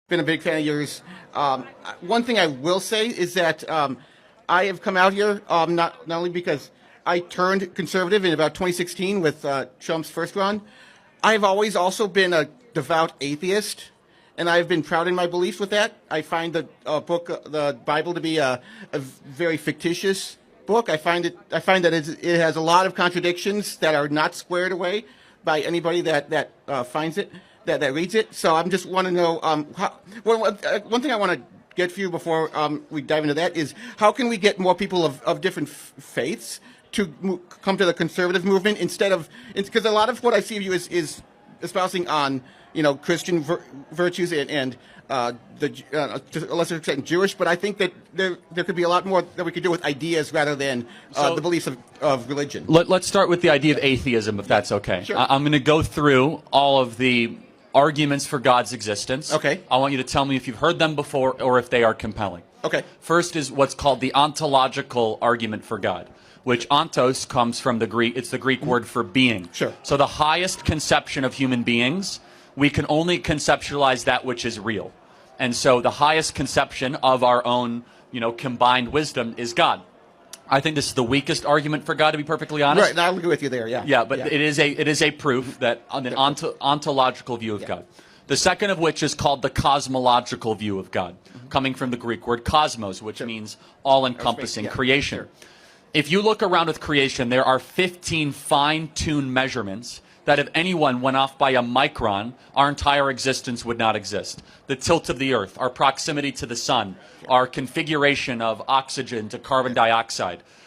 been a big fan of yours. One thing I will say is that I have come out here not only because I turned conservative in about 2016 with Trump's first run. I've always also been a devout atheist, and I've been proud in my beliefs with that. I find the the Bible, to be a very fictitious book. I find that it has a lot of contradictions that are not squared away by anybody that finds it, that reads it. So I just want to know one thing I want to get for you before we dive into that is how can we get more people of different faiths to come to the conservative movement instead of, because a lot of what I see of you is espousing on Christian virtues and to a lesser extent Jewish, but I think that there could be a lot more that we could do with ideas rather than the beliefs of religion. Let's start with the idea of atheism, if that's okay. Sure. I'm going to go through all of the arguments for God's existence. Okay. I want you to tell me if you've heard them before or if they are compelling. Okay. First is what's called the ontological argument for God, which ontos comes from the Greek. It's the Greek word for being. Sure. So the highest conception of human beings, we can only conceptualize that which is real. And so the highest conception of our own, combined wisdom is God. I think this is the weakest argument for God, to be perfectly honest. Right, and I'll agree with you there, yeah. Yeah, but it is a proof that on an ontological view of God. The second of which is called the cosmological view of God, coming from the Greek word cosmos, which means all-encompassing creation. Sure. If you look around with creation, there are 15 fine-tuned measurements that if anyone went off by a micron, our entire existence would not exist. The tilt of the earth, our proximity to the sun, our configuration of oxygen to carbon dioxide.